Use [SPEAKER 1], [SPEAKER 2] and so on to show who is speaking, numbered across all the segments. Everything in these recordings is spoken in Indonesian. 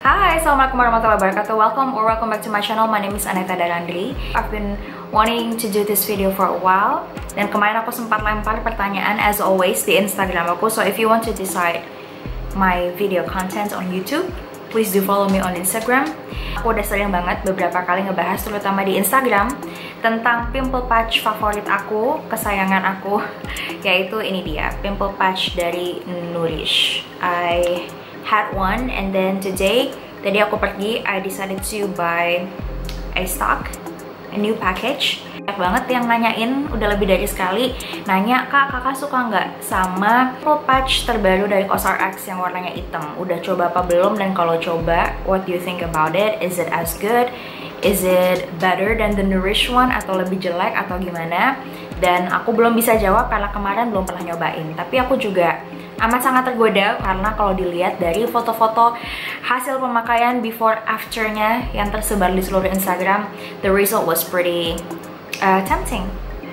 [SPEAKER 1] Hi, assalamualaikum warahmatullahi wabarakatuh. Welcome back to my channel. My name is Aneta Darandri. I've been wanting to do this video for a while. Dan kemarin aku sempat lempar pertanyaan as always di Instagram aku. So if you want to decide my video content on YouTube, please do follow me on Instagram. Aku udah sering banget beberapa kali ngebahas, terutama di Instagram, tentang pimple patch favorit aku, kesayangan aku, yaitu ini dia, pimple patch dari Nourish. I had one and then today, tadi aku pergi, I decided to buy a new package. Banyak banget yang nanyain, udah lebih dari sekali nanya, kakak suka nggak sama pimple patch terbaru dari COSRX yang warnanya hitam? Udah coba apa belum? Dan kalau coba, what do you think about it? Is it as good? Is it better than the Nourish one? Atau lebih jelek atau gimana? Dan aku belum bisa jawab karena kemarin belum pernah nyobain. Tapi aku juga amat sangat tergoda karena kalau dilihat dari foto-foto hasil pemakaian before afternya yang tersebar di seluruh Instagram, the result was pretty tempting.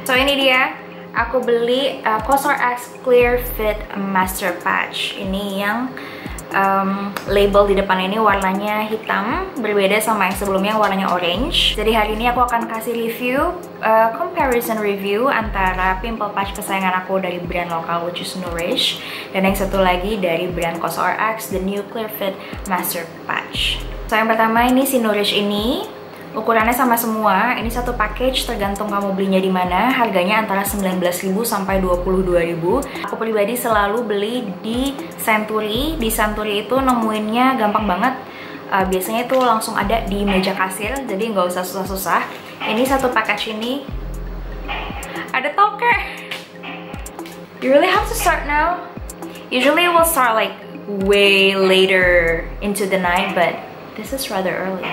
[SPEAKER 1] So ini dia, aku beli COSRX Clear Fit Master Patch. Ini yang label di depan ini warnanya hitam, berbeda sama yang sebelumnya warnanya orange. Jadi hari ini aku akan kasih review, comparison review antara pimple patch kesayangan aku dari brand lokal, which is Nourish, dan yang satu lagi dari brand COSRX, the new Clear Fit Master Patch. So yang pertama ini si Nourish ini, ukurannya sama semua. Ini satu package, tergantung kamu belinya di mana. Harganya antara 19.000 sampai 22.000. Aku pribadi selalu beli di Century. Di Century itu nemuinnya gampang banget. Biasanya itu langsung ada di meja kasir, jadi nggak usah susah-susah. Ini satu package ini ada toke. You really have to start now. Usually it will start like way later into the night, but this is rather early.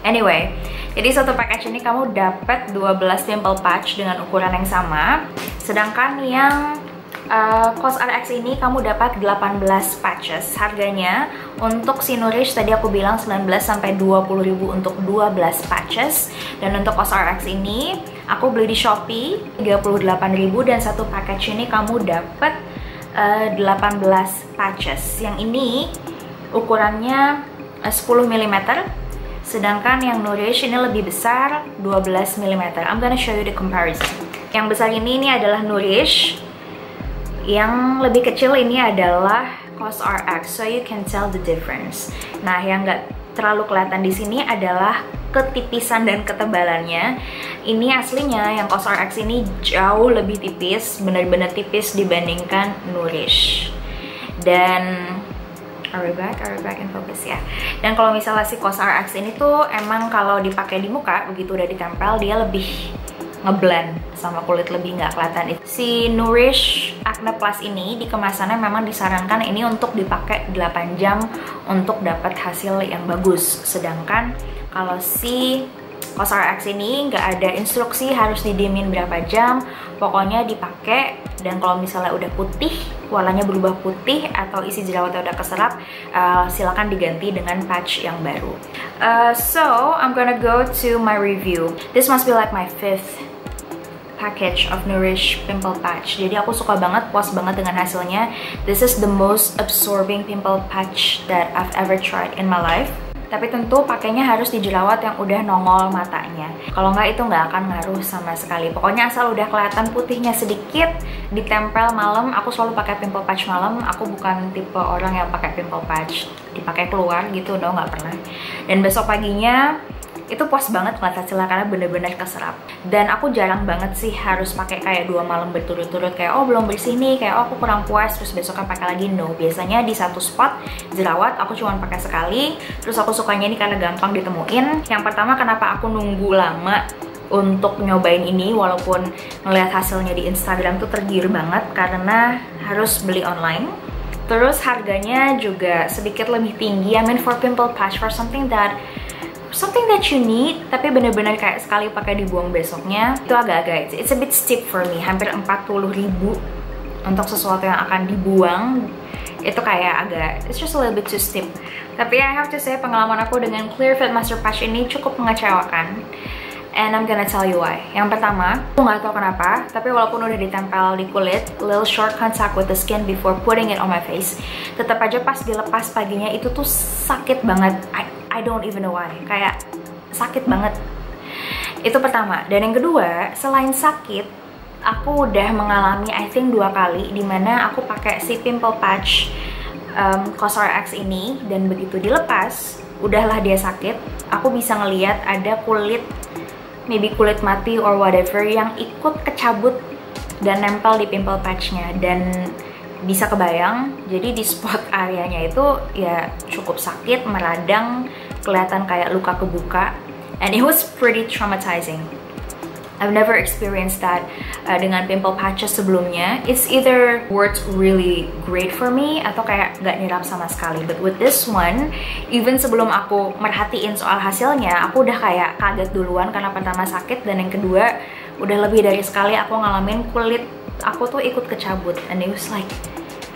[SPEAKER 1] Anyway, jadi satu package ini kamu dapat 12 pimple patch dengan ukuran yang sama. Sedangkan yang COSRX ini kamu dapat 18 patches. Harganya untuk si Nourish tadi aku bilang 19 sampai 20.000 untuk 12 patches. Dan untuk COSRX ini aku beli di Shopee 38.000 dan satu package ini kamu dapat 18 patches. Yang ini ukurannya 10 mm. Sedangkan yang Nourish ini lebih besar, 12 mm. I'm gonna show you the comparison. Yang besar ini adalah Nourish. Yang lebih kecil ini adalah COSRX, so you can tell the difference. Nah, yang nggak terlalu kelihatan di sini adalah ketipisan dan ketebalannya. Ini aslinya yang COSRX ini jauh lebih tipis, benar-benar tipis dibandingkan Nourish. Dan Are we back in focus ya. Dan kalau misalnya si COSRX ini tuh emang kalau dipakai di muka, begitu udah ditempel dia lebih ngeblend sama kulit, lebih nggak kelihatan. Si Nourish Acne Plus ini di kemasannya memang disarankan ini untuk dipakai 8 jam untuk dapat hasil yang bagus. Sedangkan kalau si COSRX ini nggak ada instruksi harus didiemin berapa jam, pokoknya dipakai. Dan kalau misalnya udah putih, warnanya berubah putih atau isi jerawatnya udah keserap, silakan diganti dengan patch yang baru. So I'm gonna go to my review. This must be like my 5th package of Nourish pimple patch. Jadi aku suka banget, puas banget dengan hasilnya. This is the most absorbing pimple patch that I've ever tried in my life. Tapi tentu pakainya harus di jerawat yang udah nongol matanya. Kalau nggak itu nggak akan ngaruh sama sekali. Pokoknya asal udah kelihatan putihnya sedikit, ditempel malam. Aku selalu pakai pimple patch malam. Aku bukan tipe orang yang pakai pimple patch dipakai keluar gitu, nggak pernah. Dan besok paginya itu puas banget ngeliat hasilnya karena bener-bener keserap. Dan aku jarang banget sih harus pakai kayak 2 malam berturut-turut, kayak oh belum bersih nih, kayak oh aku kurang puas terus besoknya pakai lagi. No, biasanya di satu spot jerawat aku cuma pakai sekali. Terus aku sukanya ini karena gampang ditemuin. Yang pertama, kenapa aku nunggu lama untuk nyobain ini walaupun ngeliat hasilnya di Instagram tuh tergiur banget karena harus beli online. Terus harganya juga sedikit lebih tinggi. I mean for pimple patch, for something that you need, tapi bener-bener kayak sekali pakai dibuang besoknya, itu agak-agak, it's a bit steep for me. Hampir 40.000 untuk sesuatu yang akan dibuang, itu kayak agak, it's just a little bit too steep. Tapi I have to say, pengalaman aku dengan Clear Fit Master Patch ini cukup mengecewakan. And I'm gonna tell you why. Yang pertama, aku nggak tahu kenapa, tapi walaupun udah ditempel di kulit, little short contact with the skin before putting it on my face, tetap aja pas dilepas paginya itu tuh sakit banget. I don't even know why. Kayak sakit banget. Itu pertama. Dan yang kedua, selain sakit, aku udah mengalami I think 2 kali dimana aku pakai si pimple patch COSRX ini, dan begitu dilepas, udahlah dia sakit. Aku bisa ngeliat ada kulit, maybe kulit mati or whatever, yang ikut kecabut dan nempel di pimple patchnya, dan bisa kebayang. Jadi di spot areanya itu ya cukup sakit, meradang, kelihatan kayak luka kebuka, and it was pretty traumatizing. I've never experienced that dengan pimple patches sebelumnya. It's either works really great for me atau kayak gak nyerap sama sekali. But with this one, even sebelum aku merhatiin soal hasilnya, aku udah kayak kaget duluan karena pertama sakit, dan yang kedua udah lebih dari sekali aku ngalamin kulit aku tuh ikut kecabut, and it was like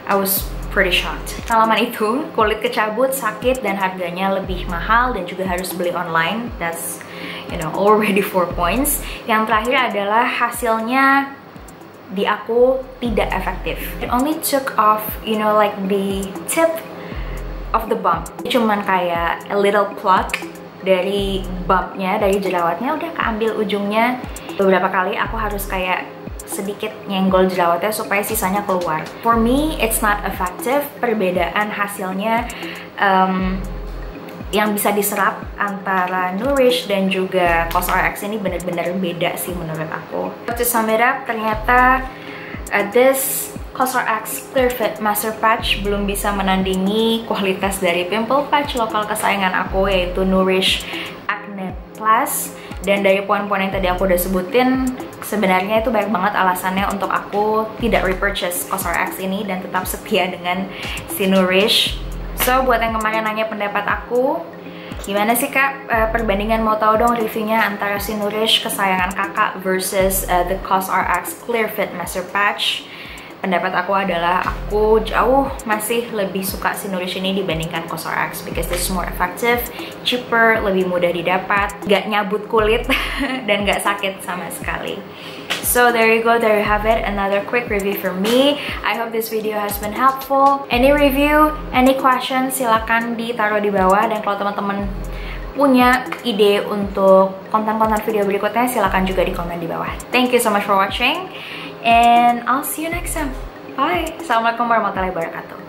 [SPEAKER 1] I was pretty shocked. Pengalaman itu, kulit kecabut, sakit, dan harganya lebih mahal, dan juga harus beli online. That's, you know, already 4 points. Yang terakhir adalah hasilnya di aku tidak efektif. It only took off, you know, like the tip of the bump. Cuman kayak a little pluck dari bumpnya, dari jerawatnya, udah keambil ujungnya. Beberapa kali aku harus kayak sedikit nyenggol jerawatnya supaya sisanya keluar. For me, it's not effective. Perbedaan hasilnya yang bisa diserap antara Nourish dan juga COSRX ini bener-bener beda sih menurut aku. To sum it up, ternyata this COSRX Clear Fit Master Patch belum bisa menandingi kualitas dari pimple patch lokal kesayangan aku, yaitu Nourish Acne Plus. Dan dari poin-poin yang tadi aku udah sebutin, sebenarnya itu banyak banget alasannya untuk aku tidak repurchase COSRX ini dan tetap setia dengan si Nourish. So, buat yang kemarin nanya pendapat aku, gimana sih kak, perbandingan, mau tahu dong reviewnya antara si Nourish kesayangan kakak versus the COSRX Clear Fit Master Patch? Pendapat aku adalah aku jauh masih lebih suka si Nourish ini dibandingkan COSRX, because this is more effective, cheaper, lebih mudah didapat, gak nyabut kulit, dan gak sakit sama sekali. So there you go, there you have it, another quick review from me. I hope this video has been helpful. Any review, any questions, silakan ditaruh di bawah. Dan kalau teman-teman punya ide untuk konten-konten video berikutnya, silakan juga di komen di bawah. Thank you so much for watching, and I'll see you next time. Bye. Assalamualaikum warahmatullahi wabarakatuh.